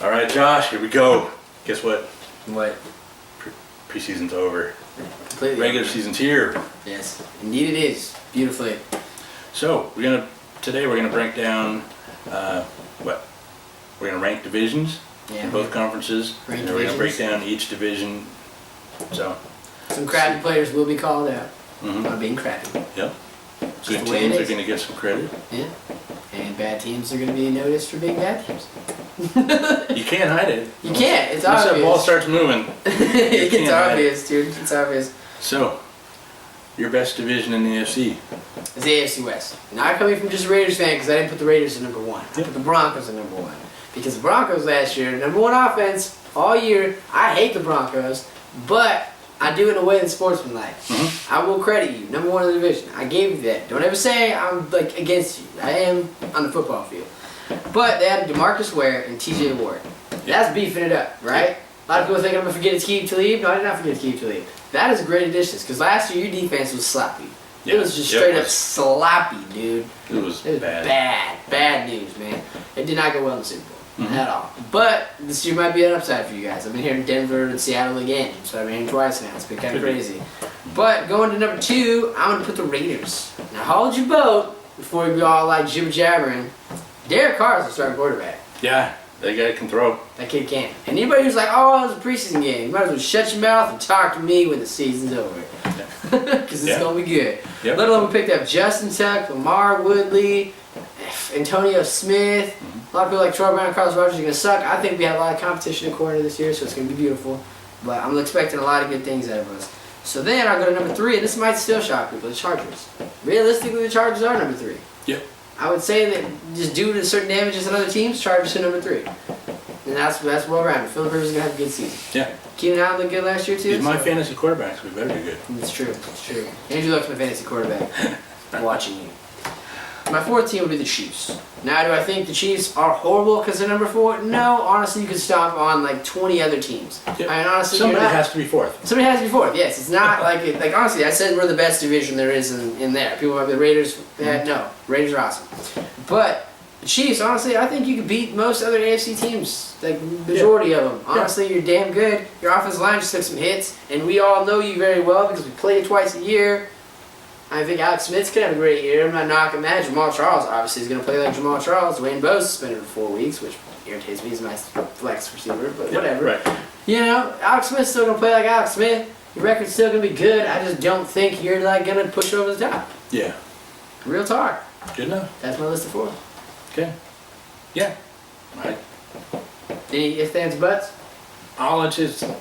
All right, Josh, here we go. Guess what? What? Preseason's over. Completely. Regular season's here. Yes, indeed it is. Beautifully. So today we're gonna break down what? We're gonna rank divisions Yeah. in both conferences. Rank And then we're gonna break divisions. down each division. So, Some crappy players will be called out mhm. on being crappy. Yep. Just Good the way it teams are is. gonna get some credit. Yeah. And bad teams are going to be noticed for being bad teams. You can't hide it. You can't. It's Once that ball obvious. starts moving. It's can't hide obvious, dude. It's obvious. So, your best division in the AFC. It's the AFC West. Not coming from just a Raiders fan because I didn't put the Raiders at number one. I Yep. put the Broncos at number one. Because the Broncos last year, number one offense all year. I hate the Broncos, but I do it in a way that's sportsmanlike. Mhm. I will credit you. Number one in the division. I gave you that. Don't ever say I'm like against you. I am on the football field. But they had DeMarcus Ware and TJ Ward. That's beefing it up, right? A lot of people think I'm going to forget Aqib Talib. No, I did not forget Aqib Talib. That is a great addition because last year your defense was sloppy. It Yeah. was just Yep. straight up sloppy, dude. It was It was bad. bad news, man. It did not go well in the Super Bowl Mhm. at all. But this year might be an upside for you guys. I've been here in Denver and Seattle again, so I've been here twice now. It's been kind of Could be. crazy. But going to number two, I'm gonna put the Raiders. Now hold your boat before you be all like jibber jabbering. Derek Carr is the starting quarterback. Yeah, that guy can throw. That kid can. And anybody who's like, oh, it was a preseason game, you might as well shut your mouth and talk to me when the season's over. Because it's Yeah. going to be good. Yep. Let alone we picked up Justin Tuck, Lamar Woodley, Antonio Smith. A lot of people like Troy Brown, Carlos Rogers are going to suck. I think we have a lot of competition in corner this year, so it's going to be beautiful. But I'm expecting a lot of good things out of us. So then I'll go to number three, and this might still shock people, the Chargers. Realistically, the Chargers are number three. Yep. I would say that just due to certain damages in other teams, Chargers are number three. And that's well rounded. Philip Rivers is going to have a good season. Yeah. Keenan Allen looked good last year, too. He's my so- fantasy quarterback, so we better be good. It's true. It's true. Andrew Luck's my fantasy quarterback. Watching you. My fourth team would be the Chiefs. Now, do I think the Chiefs are horrible because they're number four? No. Honestly, you could stomp on like 20 other teams. Yep. I mean, honestly, Somebody you're not, has to be fourth. somebody has to be fourth. Yes, it's not like honestly, I said we're the best division there is in there. People might be the Raiders. No, Raiders are awesome. But the Chiefs, honestly, I think you could beat most other AFC teams. Like majority of them. Honestly, you're damn good. Your offensive line just took some hits, and we all know you very well because we play you twice a year. I think Alex Smith's going to have a great year. I'm not knocking that. Jamal Charles obviously is going to play like Jamal Charles. Dwayne Bowe's suspended for 4 weeks, which irritates me. He's my flex receiver, but Yeah, whatever. Right. You know, Alex Smith's still going to play like Alex Smith. Your record's still going to be good. I just don't think you're like going to push over the top. Yeah. Real talk. Good enough. That's my list of four. Okay. Yeah. Right. Any ifs, ands, buts?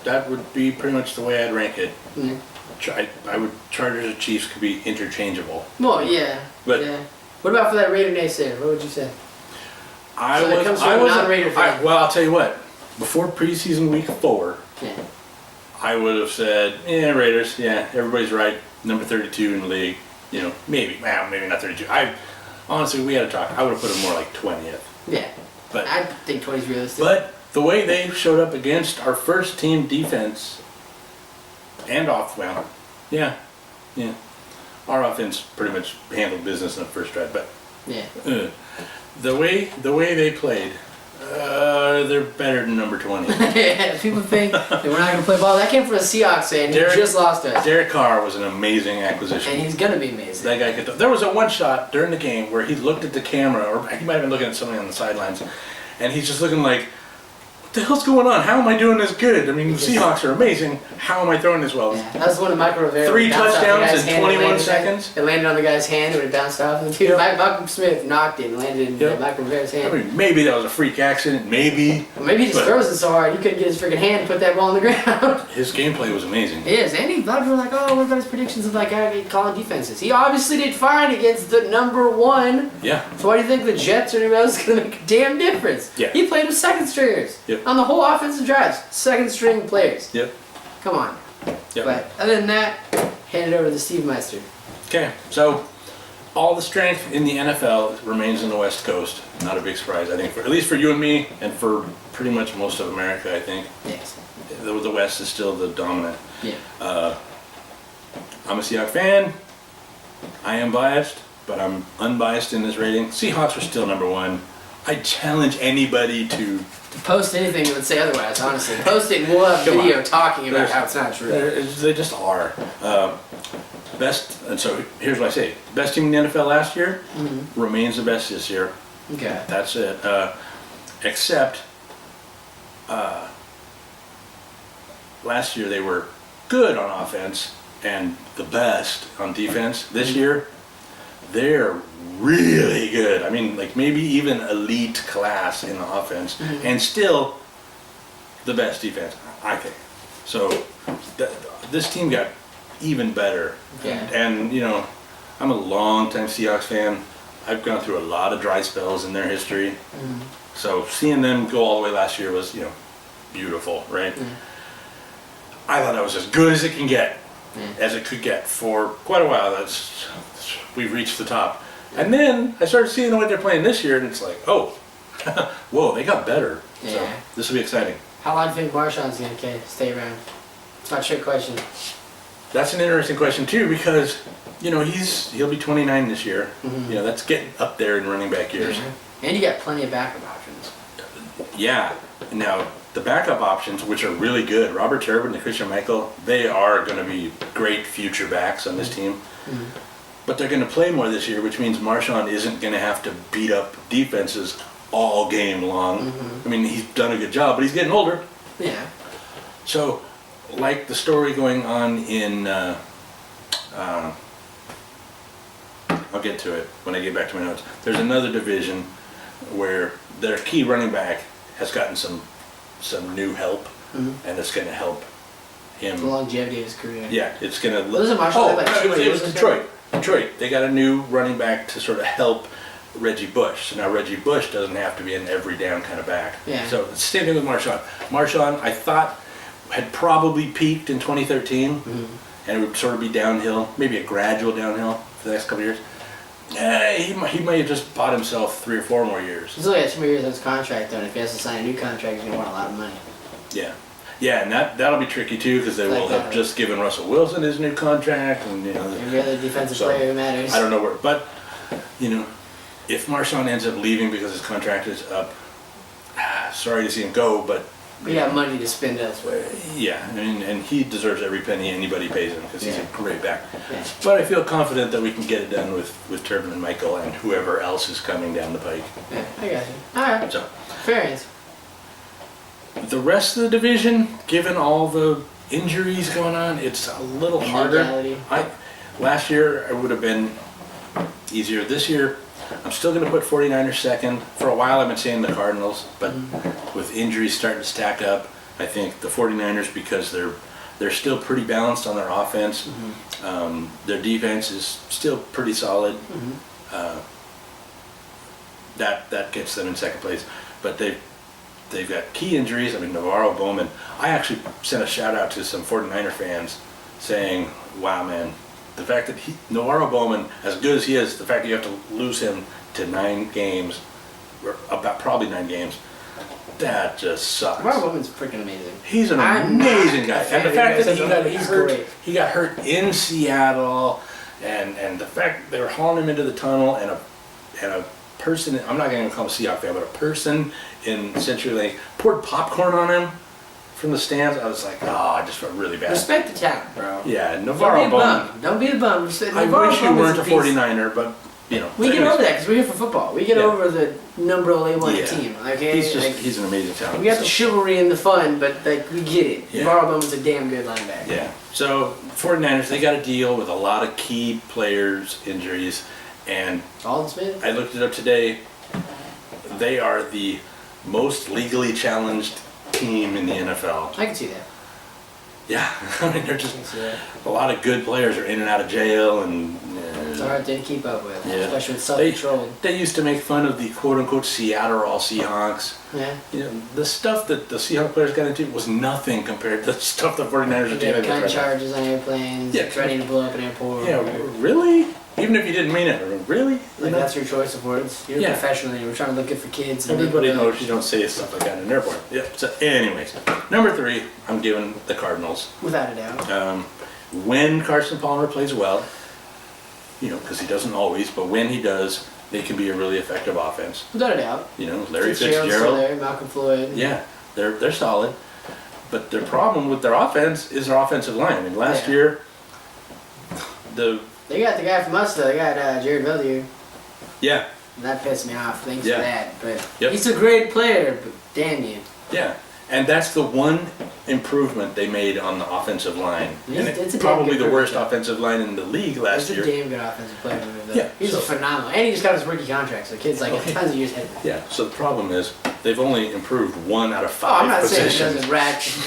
That would be pretty much the way I'd rank it. Mm. I would Chargers and Chiefs could be interchangeable. Well, yeah. But- yeah. What about for that Raider naysayer? What would you say? I So that was. comes from I a was. non-Raider fan. Well, I'll tell you what. Before preseason week 4, Yeah. I would have said, yeah, Raiders. Yeah, everybody's right. Number 32 in the league. You know, maybe. Well, maybe not 32. Honestly, we had a talk. I would have put them more like 20th. Yeah. But I think 20 is realistic. But the way they showed up against our first team defense and yeah. Our offense pretty much handled business in the first drive, but yeah. the way they played, they're better than number 20. Yeah, people think that we're not going to play ball. That came from a Seahawks fan who Derek- just lost us. Derek Carr was an amazing And acquisition. he's going to be amazing. That guy could. There was a one shot during the game where he looked at the camera, or he might have been looking at somebody on the sidelines, and he's just looking like, "What the hell's going on? How am I doing this good? I mean, the Seahawks are amazing. How am I throwing this well?" Yeah, that was one of Micro Rivera. 3 bounced off the touchdowns guy's in hand and 21 landed- seconds. It landed on the guy's hand when it bounced off. And dude, Malcolm Smith knocked it and landed in Yep. Micro Rivera's I hand. mean, maybe that was a freak accident. Maybe. Or maybe he just but- throws it so hard he couldn't get his freaking hand to put that ball on the ground. His gameplay was amazing. It is. And a lot of people are like, oh, what about his predictions of like calling defenses? He obviously did fine against the number one. Yeah. So why do you think the Jets or anybody else is going to make a damn difference? Yeah. He played with second stringers. Yep. On the whole offensive drives. Second string players. Yep. Come on. Yep. But other than that, hand it over to Steve Meister. Okay. So, all the strength in the NFL remains in the West Coast. Not a big surprise, I think, at least for you and me, and for pretty much most of America. I think Yes. the West is still the dominant. Yeah. I'm a Seahawks fan. I am biased, but I'm unbiased in this rating. Seahawks are still number 1. I challenge anybody to. Post anything that would say otherwise, honestly. Post it and we'll have Come video on. talking about how it's not true. They just are. Best, and so here's what I say. Best team in the NFL last year remains the best this year. Okay. That's it. Except last year they were good on offense and the best on defense. This year, they're really good. I mean, like maybe even elite class in the offense, and still the best defense, I think. So this team got even better. Yeah. And you know, I'm a long-time Seahawks fan. I've gone through a lot of dry spells in their history. So seeing them go all the way last year was, you know, beautiful, right? I thought that was as good as it can get, as it could get for quite a while. We've reached the top. And then I started seeing the way they're playing this year, and it's like, oh, whoa, they got better. So Yeah. this will be exciting. How long do you think Marshawn's going to stay around? It's not a trick question. That's an interesting question too, because you know he'll be 29 this year. You know, that's getting up there in running back years. And you got plenty of backup options. Yeah. Now the backup options, which are really good, Robert Turbin and Christian Michael, they are going to be great future backs on this team. But they're going to play more this year, which means Marshawn isn't going to have to beat up defenses all game long. I mean, he's done a good job, but he's getting older. Yeah. So, like the story going on in, I'll get to it when I get back to my notes. There's another division where their key running back has gotten some new help, and it's going to help him. The longevity of his career. Yeah, it's going to. Wasn't Marshall like 2 it years was ago? Detroit. They got a new running back to sort of help Reggie Bush. So now Reggie Bush doesn't have to be an every down kind of back. Yeah. So it's the same thing with Marshawn. Marshawn, I thought, had probably peaked in 2013, and it would sort of be downhill, maybe a gradual downhill for the next couple of years. He might have just bought himself 3 or 4 more years. He's only got 2 more years on his contract, though, and if he has to sign a new contract, he's going to want a lot of money. Yeah, and that'll be tricky too, because they will have just given Russell Wilson his new contract, and you know. Every other defensive So, player who matters. I don't know where, but you know, if Marshawn ends up leaving because his contract is up, sorry to see him go, but We got money to spend elsewhere. yeah, and he deserves every penny anybody pays him because he's a great back. Yeah. But I feel confident that we can get it done with Turbin and Michael and whoever else is coming down the pike. Yeah, I got you. Alright. So Fair answer. the rest of the division, given all the injuries going on, it's a little harder. Legality. Last year it would have been easier. This year, I'm still going to put 49ers second. For a while I've been saying the Cardinals, but with injuries starting to stack up, I think the 49ers, because they're still pretty balanced on their offense. Their defense is still pretty solid. That gets them in second place. But they've got key injuries. I mean, Navarro Bowman. I actually sent a shout out to some 49er fans saying, wow, man, the fact that Navarro Bowman, as good as he is, the fact that you have to lose him to 9 games, or about probably 9 games, that just sucks. Mark Woman's freaking amazing. He's an I'm amazing not guy. a fan And the of fact him. that He's great. he got hurt in Seattle, and the fact they were hauling him into the tunnel, and a person, I'm not going to call him a Seahawks fan, but a person in CenturyLink poured popcorn on him from the stands. I was like, oh, I just felt really bad. Respect the talent, bro. Yeah, Don't be Navarro a Bowman. bum. Don't be a bum. I wish you weren't a 49er, but you know. We get anyways, over that because we're here for football. We get Yeah. over the number one Yeah. team. Okay, He's an amazing talent. we got the so. chivalry and the fun, but like we get it. Yeah. Navarro Bowman's a damn good linebacker. Yeah. So 49ers, they got to deal with a lot of key players' injuries, and Alden Smith. I looked it up today. They are the most legally challenged team in the NFL. I can see that. Yeah, I mean they're I just can see that. a lot of good players are in and out of jail, and It's a hard thing to keep up with, Yeah. especially with self-control. they used to make fun of the quote-unquote Seattle all Seahawks. Yeah. You know, the stuff that the Seahawks players got into was nothing compared to the stuff the 49ers are You dealing get gun with right now. charges on airplanes. Yeah. It's ready to blow up an airport. Yeah, really? Even if you didn't mean it, really? You Like know? that's your choice of words. You're Yeah. a professional. And you're trying to look good for kids. And Everybody make- knows you don't say stuff like that in an airport. Yep. So, anyways, number 3, I'm giving the Cardinals. Without a doubt. When Carson Palmer plays well, because he doesn't always, but when he does, they can be a really effective offense. Without a doubt. Larry Fitzgerald's still Fitzgerald. there, Malcolm Floyd. Yeah, they're solid. But their problem with their offense is their offensive line. I mean, last Yeah. year, They got the guy from us though. They got Jared Bellier. yeah, And that pissed me off. Thanks Yeah. for that. But Yep. he's a great player. But damn you. yeah. And that's the one improvement they made on the offensive line. And It's a damn probably good the worst improvement. offensive line in the league last He's year. a damn good offensive player. Yeah, He's so- phenomenal. And he just got his rookie contract, so the kid's like tons of years ahead of him. Yeah, so the problem is they've only improved 1 out of Oh, I'm 5 not saying it positions. doesn't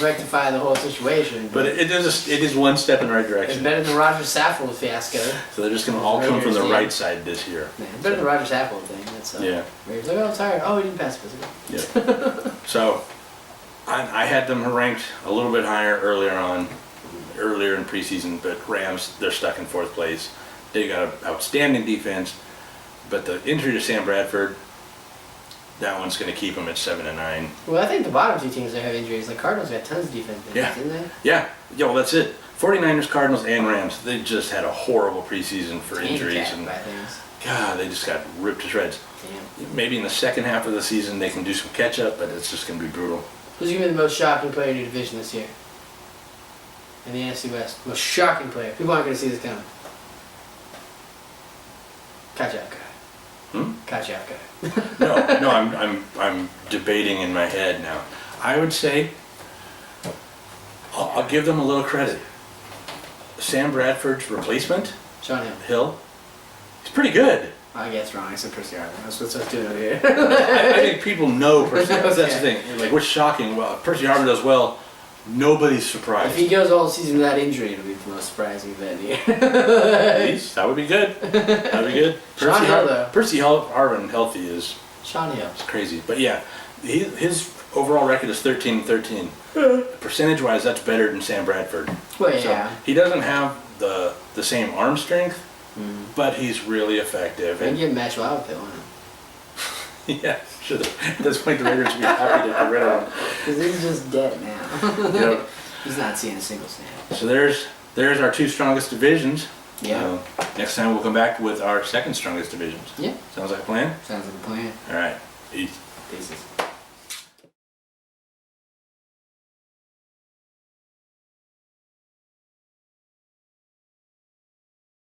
rectify the whole situation, But it is one step in the right it's direction. better than the Roger Saffold fiasco. So they're just going to all come from the Raiders, yeah. right side this year. Yeah, better than the Roger Saffold thing. That's Yeah. Raiders like, oh, I'm tired. Oh, we didn't pass it. Yeah. So I had them ranked a little bit higher earlier in preseason, but Rams, they're stuck in 4th place. They got an outstanding defense, but the injury to Sam Bradford, that one's going to keep them at 7-9. Well, I think the bottom 2 teams that have injuries, like Cardinals got tons of defense, Yeah. didn't they? Yeah, well, that's it. 49ers, Cardinals, and Rams, they just had a horrible preseason for injuries. Handicapped And by things. God, they just got ripped to shreds. Damn. Maybe in the second half of the season they can do some catch up, but it's just going to be brutal. Who's going to be the most shocking player in your division this year? In the NFC West. Most shocking player. People aren't going to see this coming. Kachapka. Hmm? Kachapka. No, I'm debating in my head now. I would say I'll give them a little credit. Sam Bradford's replacement, Sean Hill. Hill, he's pretty good. I guess wrong. I said Percy Harvin. That's what I was doing over here. I think people know Percy. That's the Okay. thing. Like, what's shocking? Well, if Percy Harvin does well, nobody's surprised. If he goes all season without injury, it'll be the most surprising event here. Please, that would be good. That would be good. Sean Hill, though. Percy Harvin healthy is Sean Hill. crazy. But yeah, his overall record is 13-13. Percentage-wise, that's better than Sam Bradford. Well, So yeah. he doesn't have the same arm strength, but he's really effective. I can And get matched well with it on him. yeah, should at this point the Raiders would be happy to get rid of him. Because he's just dead now. Yep. He's not seeing a single snap. So there's our 2 strongest divisions. Yeah. Next time we'll come back with our 2nd strongest divisions. Yeah. Sounds like a plan? Sounds like a plan. All right. Peace. Pieces.